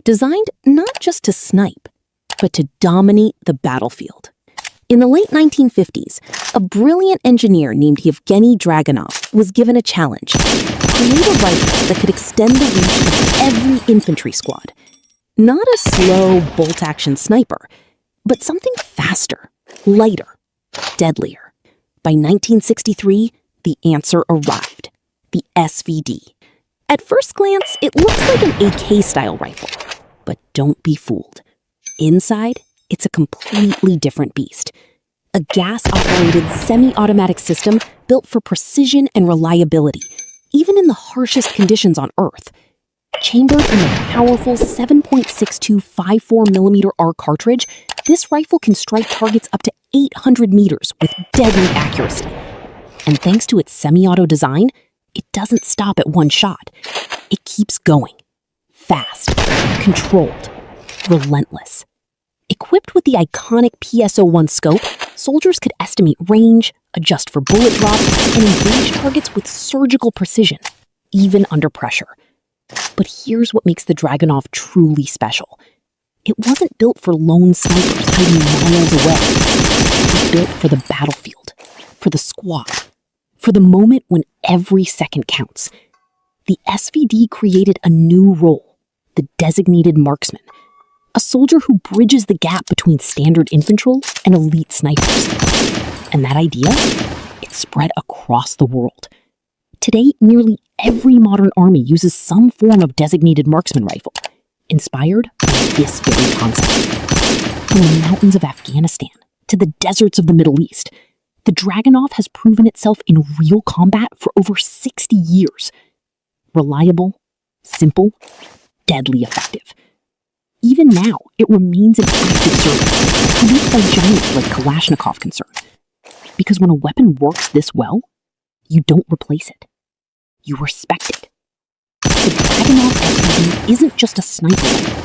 designed not just to snipe, but to dominate the battlefield. In the late 1950s, a brilliant engineer named Yevgeny Dragunov was given a challenge: create a rifle that could extend the reach of every infantry squad. Not a slow, bolt-action sniper, but something faster, lighter, deadlier. By 1963, the answer arrived: the SVD. At first glance, it looks like an AK-style rifle, but don't be fooled. Inside, it's a completely different beast. A gas-operated semi-automatic system built for precision and reliability, even in the harshest conditions on Earth. Chambered in the powerful 7.62 54mm R cartridge, this rifle can strike targets up to 800 meters with deadly accuracy. And thanks to its semi-auto design, it doesn't stop at one shot. It keeps going. Fast, controlled, relentless. Equipped with the iconic PSO-1 scope, soldiers could estimate range, adjust for bullet drop, and engage targets with surgical precision, even under pressure. But here's what makes the Dragunov truly special. It wasn't built for lone snipers hiding miles away. It was built for the battlefield, for the squad, for the moment when every second counts. The SVD created a new role: the designated marksman, a soldier who bridges the gap between standard infantry and elite snipers. And that idea, it spread across the world. Today, nearly every modern army uses some form of designated marksman rifle, inspired by this very concept. From the mountains of Afghanistan to the deserts of the Middle East, the Dragunov has proven itself in real combat for over 60 years. Reliable, simple, deadly effective. Even now, it remains in active service, produced by giants like Kalashnikov concern. Because when a weapon works this well, you don't replace it. You respect it. The Dragunov SVD isn't just a sniper rifle.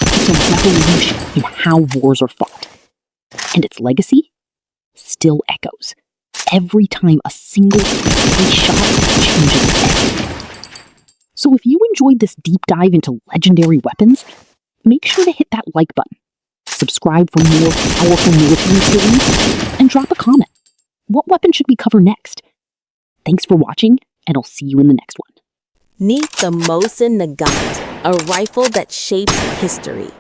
It's a revolution in how wars are fought. And its legacy still echoes every time a single precise shot changes everything. So if you enjoyed this deep dive into legendary weapons, make sure to hit that like button, subscribe for more powerful military stories, and drop a comment. What weapon should we cover next? Thanks for watching, and I'll see you in the next one. Meet the Mosin Nagant, a rifle that shaped history.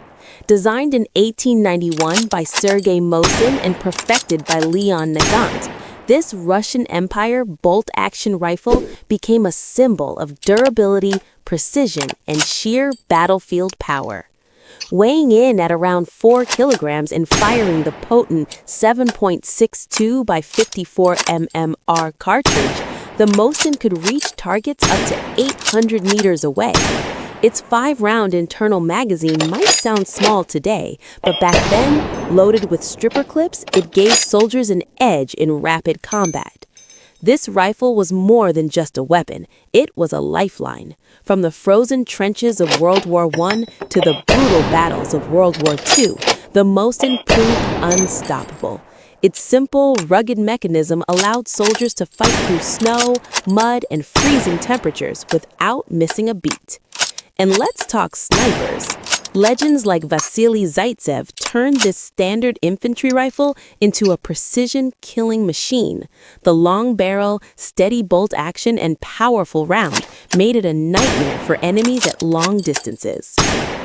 Designed in 1891 by Sergei Mosin and perfected by Leon Nagant, this Russian Empire bolt-action rifle became a symbol of durability, precision, and sheer battlefield power. Weighing in at around 4 kilograms and firing the potent 7.62 by 54 R cartridge, the Mosin could reach targets up to 800 meters away. Its 5-round internal magazine might sound small today, but back then, loaded with stripper clips, it gave soldiers an edge in rapid combat. This rifle was more than just a weapon. It was a lifeline. From the frozen trenches of World War I to the brutal battles of World War II, the Mosin proved unstoppable. Its simple, rugged mechanism allowed soldiers to fight through snow, mud, and freezing temperatures without missing a beat. And let's talk snipers. Legends like Vasily Zaitsev turned this standard infantry rifle into a precision killing machine. The long barrel, steady bolt action, and powerful round made it a nightmare for enemies at long distances.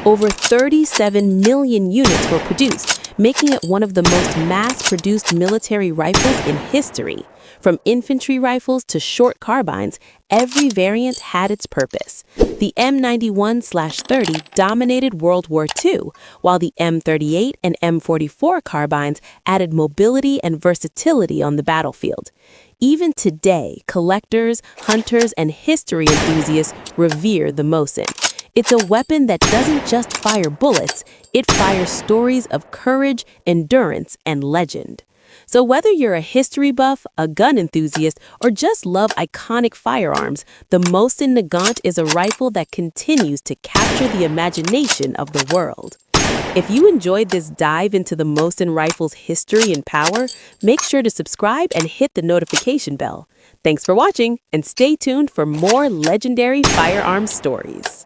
Over 37 million units were produced, making it one of the most mass-produced military rifles in history. From infantry rifles to short carbines, every variant had its purpose. The M91/30 dominated World War II, while the M38 and M44 carbines added mobility and versatility on the battlefield. Even today, collectors, hunters, and history enthusiasts revere the Mosin. It's a weapon that doesn't just fire bullets, it fires stories of courage, endurance, and legend. So whether you're a history buff, a gun enthusiast, or just love iconic firearms, the Mosin Nagant is a rifle that continues to capture the imagination of the world. If you enjoyed this dive into the Mosin rifle's history and power, make sure to subscribe and hit the notification bell. Thanks for watching, and stay tuned for more legendary firearms stories.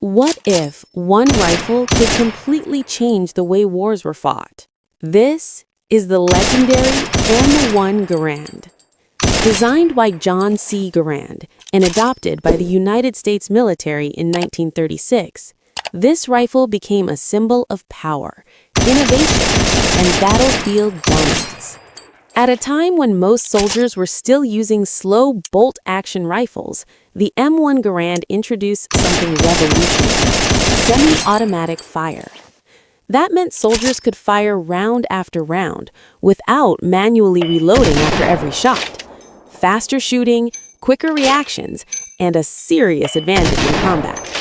What if one rifle could completely change the way wars were fought? This is the legendary M1 Garand. Designed by John C. Garand and adopted by the United States military in 1936, this rifle became a symbol of power, innovation, and battlefield dominance. At a time when most soldiers were still using slow bolt-action rifles, the M1 Garand introduced something revolutionary: semi-automatic fire. That meant soldiers could fire round after round without manually reloading after every shot. Faster shooting, quicker reactions, and a serious advantage in combat.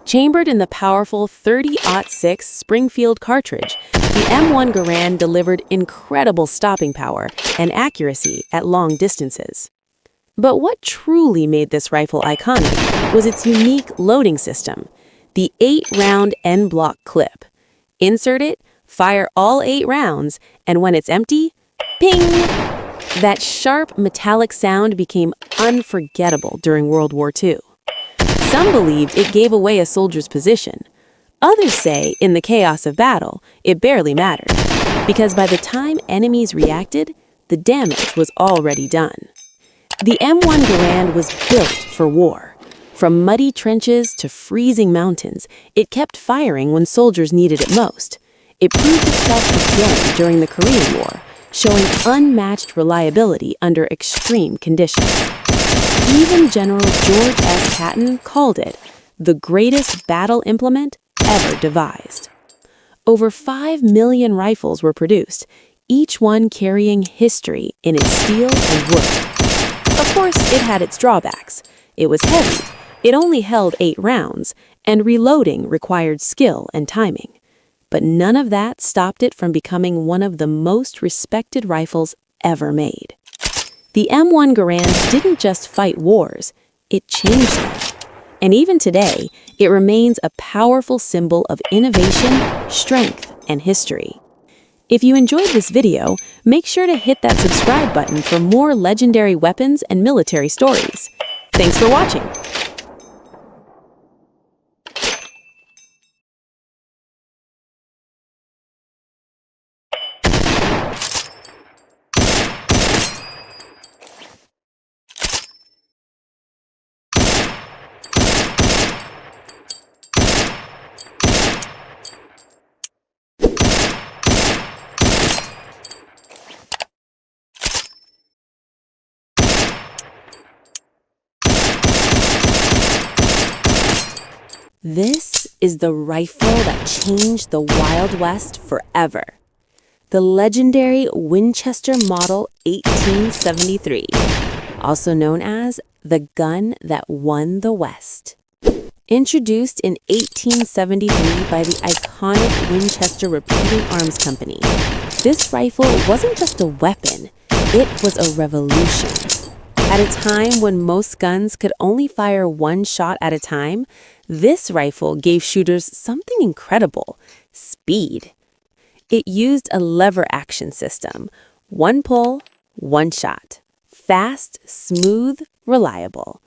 Chambered in the powerful 30-06 Springfield cartridge, the M1 Garand delivered incredible stopping power and accuracy at long distances. But what truly made this rifle iconic was its unique loading system, the 8-round N-block clip. Insert it, fire all 8 rounds, and when it's empty, ping! That sharp metallic sound became unforgettable during World War II. Some believed it gave away a soldier's position. Others say, in the chaos of battle, it barely mattered, because by the time enemies reacted, the damage was already done. The M1 Garand was built for war. From muddy trenches to freezing mountains, it kept firing when soldiers needed it most. It proved itself again during the Korean War, showing unmatched reliability under extreme conditions. Even General George S. Patton called it the greatest battle implement ever devised. Over 5 million rifles were produced, each one carrying history in its steel and wood. Of course, it had its drawbacks. It was heavy, it only held 8 rounds, and reloading required skill and timing. But none of that stopped it from becoming one of the most respected rifles ever made. The M1 Garand didn't just fight wars, it changed them. And even today, it remains a powerful symbol of innovation, strength, and history. If you enjoyed this video, make sure to hit that subscribe button for more legendary weapons and military stories. Thanks for watching! This is the rifle that changed the Wild West forever. The legendary Winchester Model 1873, also known as the gun that won the West. Introduced in 1873 by the iconic Winchester Repeating Arms Company, this rifle wasn't just a weapon, it was a revolution. At a time when most guns could only fire 1 shot at a time, this rifle gave shooters something incredible: speed. It used a lever action system: 1 pull, 1 shot. Fast, smooth, reliable.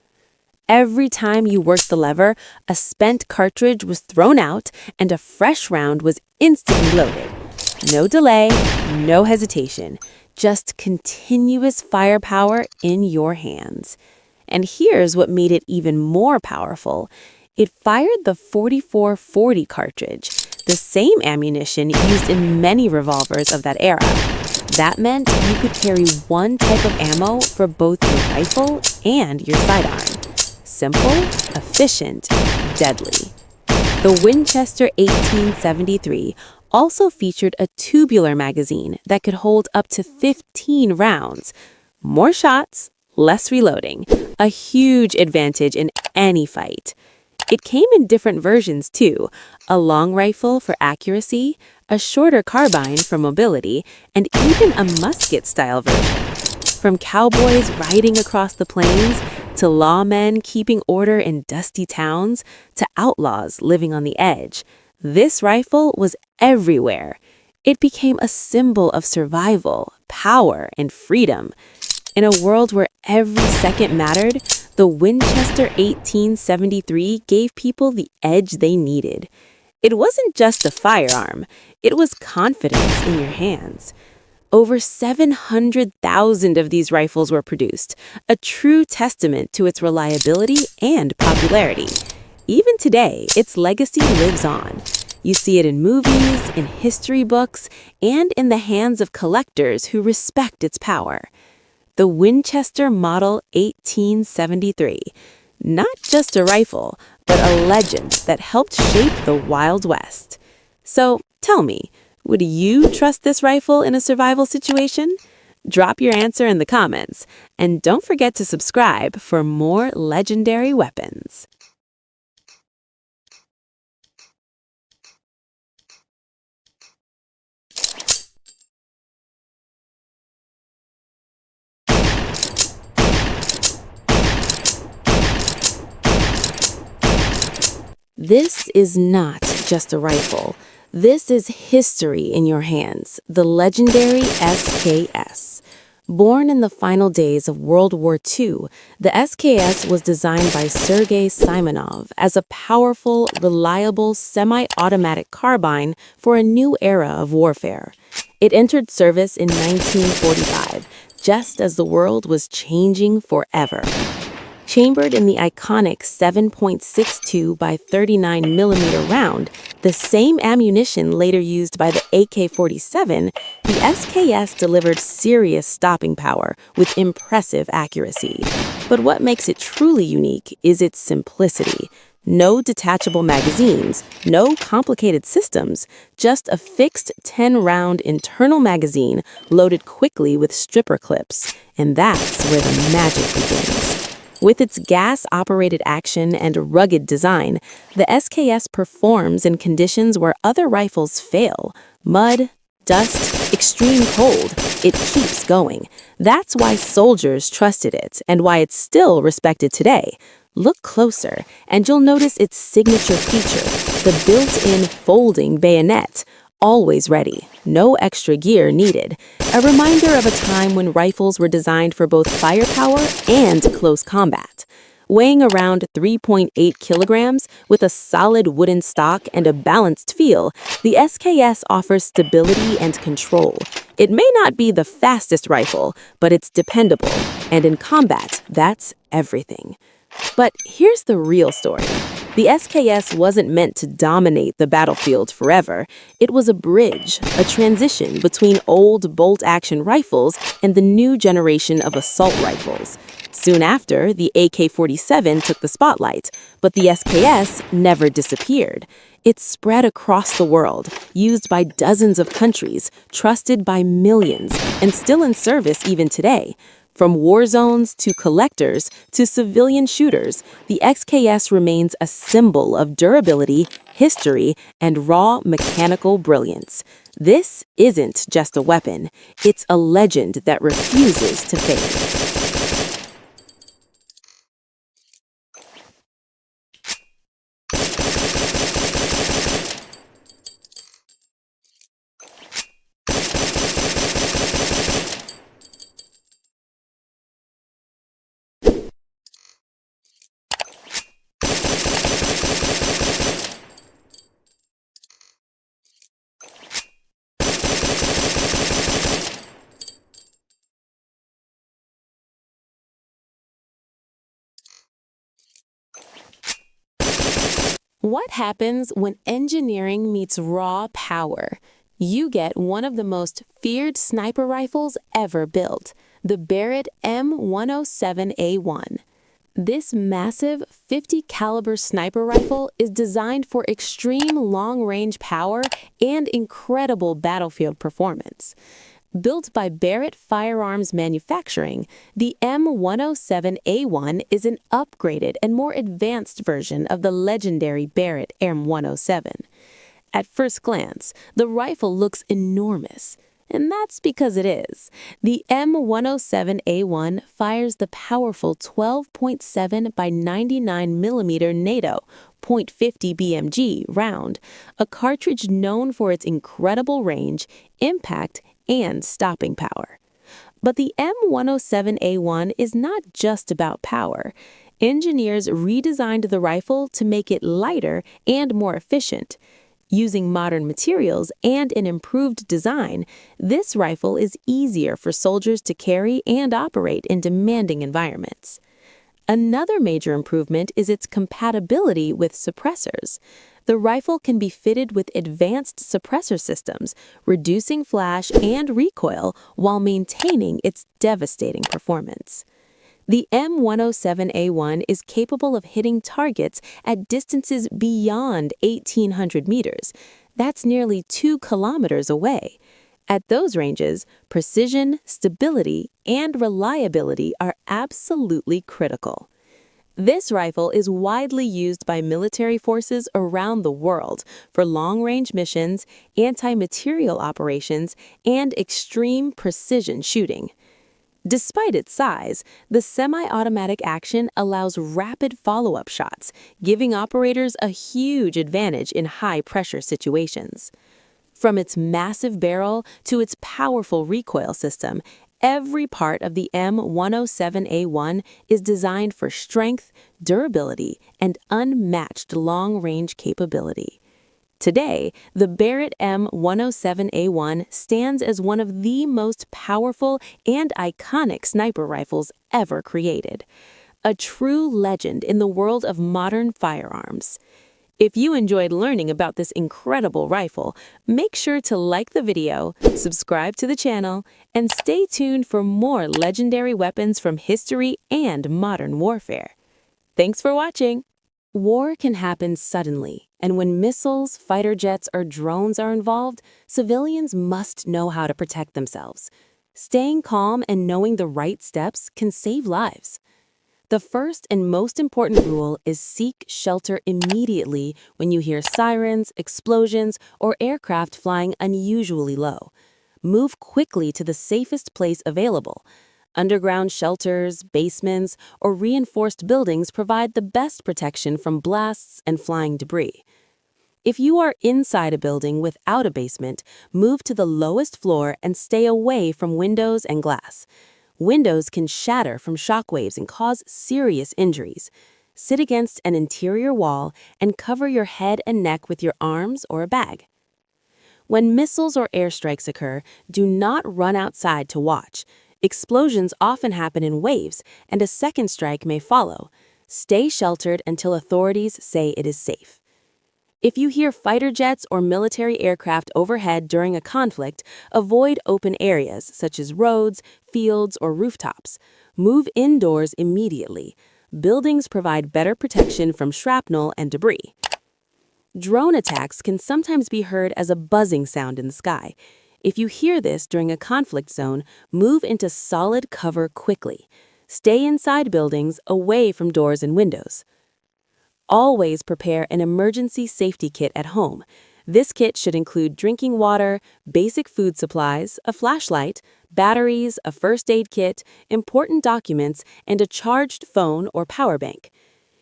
Every time you worked the lever, a spent cartridge was thrown out and a fresh round was instantly loaded. No delay, no hesitation, just continuous firepower in your hands. And here's what made it even more powerful. It fired the 44-40 cartridge, the same ammunition used in many revolvers of that era. That meant you could carry 1 type of ammo for both your rifle and your sidearm. Simple, efficient, deadly. The Winchester 1873 also featured a tubular magazine that could hold up to 15 rounds. More shots, less reloading, a huge advantage in any fight. It came in different versions too: a long rifle for accuracy, a shorter carbine for mobility, and even a musket-style version. From cowboys riding across the plains, to lawmen keeping order in dusty towns, to outlaws living on the edge, this rifle was everywhere. It became a symbol of survival, power, and freedom. In a world where every second mattered, The Winchester 1873 gave people the edge they needed. It wasn't just a firearm, it was confidence in your hands. Over 700,000 of these rifles were produced, a true testament to its reliability and popularity. Even today, its legacy lives on. You see it in movies, in history books, and in the hands of collectors who respect its power. The Winchester Model 1873. Not just a rifle, but a legend that helped shape the Wild West. So, tell me, would you trust this rifle in a survival situation? Drop your answer in the comments, and don't forget to subscribe for more legendary weapons. This is not just a rifle. This is history in your hands, the legendary SKS. Born in the final days of World War II, the SKS was designed by Sergei Simonov as a powerful, reliable, semi-automatic carbine for a new era of warfare. It entered service in 1945, just as the world was changing forever. Chambered in the iconic 7.62 by 39 millimeter round, the same ammunition later used by the AK-47, the SKS delivered serious stopping power with impressive accuracy. But what makes it truly unique is its simplicity. No detachable magazines, no complicated systems, just a fixed 10-round internal magazine loaded quickly with stripper clips. And that's where the magic begins. With its gas-operated action and rugged design, the SKS performs in conditions where other rifles fail. Mud, dust, extreme cold. It keeps going. That's why soldiers trusted it and why it's still respected today. Look closer, and you'll notice its signature feature, the built-in folding bayonet. Always ready, no extra gear needed. A reminder of a time when rifles were designed for both firepower and close combat. Weighing around 3.8 kilograms with a solid wooden stock and a balanced feel, the SKS offers stability and control. It may not be the fastest rifle, but it's dependable, and in combat, that's everything. But here's the real story. The SKS wasn't meant to dominate the battlefield forever. It was a bridge, a transition between old bolt-action rifles and the new generation of assault rifles. Soon after, the AK-47 took the spotlight, but the SKS never disappeared. It spread across the world, used by dozens of countries, trusted by millions, and still in service even today. From war zones to collectors to civilian shooters, the SKS remains a symbol of durability, history, and raw mechanical brilliance. This isn't just a weapon, it's a legend that refuses to fade. What happens when engineering meets raw power? You get one of the most feared sniper rifles ever built, the Barrett M107A1. This massive 50 caliber sniper rifle is designed for extreme long-range power and incredible battlefield performance. Built by Barrett Firearms Manufacturing, the M107A1 is an upgraded and more advanced version of the legendary Barrett M107. At first glance, the rifle looks enormous, and that's because it is. The M107A1 fires the powerful 12.7 by 99 millimeter NATO .50 BMG round, a cartridge known for its incredible range, impact, and stopping power. But the M107A1 is not just about power. Engineers redesigned the rifle to make it lighter and more efficient. Using modern materials and an improved design, this rifle is easier for soldiers to carry and operate in demanding environments. Another major improvement is its compatibility with suppressors. The rifle can be fitted with advanced suppressor systems, reducing flash and recoil while maintaining its devastating performance. The M107A1 is capable of hitting targets at distances beyond 1,800 meters. That's nearly 2 kilometers away. At those ranges, precision, stability, and reliability are absolutely critical. This rifle is widely used by military forces around the world for long-range missions, anti-materiel operations, and extreme precision shooting. Despite its size, the semi-automatic action allows rapid follow-up shots, giving operators a huge advantage in high-pressure situations. From its massive barrel to its powerful recoil system, every part of the M107A1 is designed for strength, durability, and unmatched long-range capability. Today, the Barrett M107A1 stands as one of the most powerful and iconic sniper rifles ever created, a true legend in the world of modern firearms. If you enjoyed learning about this incredible rifle, make sure to like the video, subscribe to the channel, and stay tuned for more legendary weapons from history and modern warfare. Thanks for watching! War can happen suddenly, and when missiles, fighter jets, or drones are involved, civilians must know how to protect themselves. Staying calm and knowing the right steps can save lives. The first and most important rule is seek shelter immediately when you hear sirens, explosions, or aircraft flying unusually low. Move quickly to the safest place available. Underground shelters, basements, or reinforced buildings provide the best protection from blasts and flying debris. If you are inside a building without a basement, move to the lowest floor and stay away from windows and glass. Windows can shatter from shockwaves and cause serious injuries. Sit against an interior wall and cover your head and neck with your arms or a bag. When missiles or airstrikes occur, do not run outside to watch. Explosions often happen in waves, and a second strike may follow. Stay sheltered until authorities say it is safe. If you hear fighter jets or military aircraft overhead during a conflict, avoid open areas such as roads, fields, or rooftops. Move indoors immediately. Buildings provide better protection from shrapnel and debris. Drone attacks can sometimes be heard as a buzzing sound in the sky. If you hear this during a conflict zone, move into solid cover quickly. Stay inside buildings, away from doors and windows. Always prepare an emergency safety kit at home. This kit should include drinking water, basic food supplies, a flashlight, batteries, a first aid kit, important documents, and a charged phone or power bank.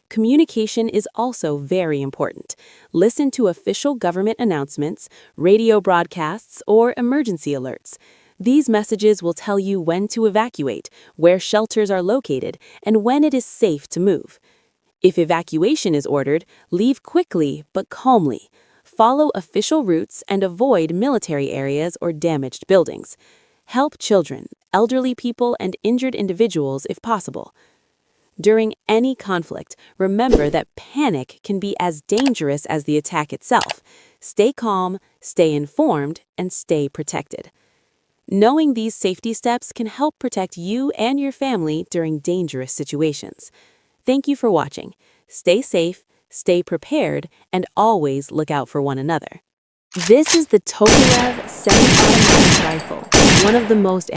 Communication is also very important. Listen to official government announcements, radio broadcasts, or emergency alerts. These messages will tell you when to evacuate, where shelters are located, and when it is safe to move. If evacuation is ordered, leave quickly but calmly. Follow official routes and avoid military areas or damaged buildings. Help children, elderly people, and injured individuals if possible. During any conflict, remember that panic can be as dangerous as the attack itself. Stay calm, stay informed, and stay protected. Knowing these safety steps can help protect you and your family during dangerous situations. Thank you for watching. Stay safe, stay prepared, and always look out for one another. This is the Tokarev semi-automatic rifle, one of the most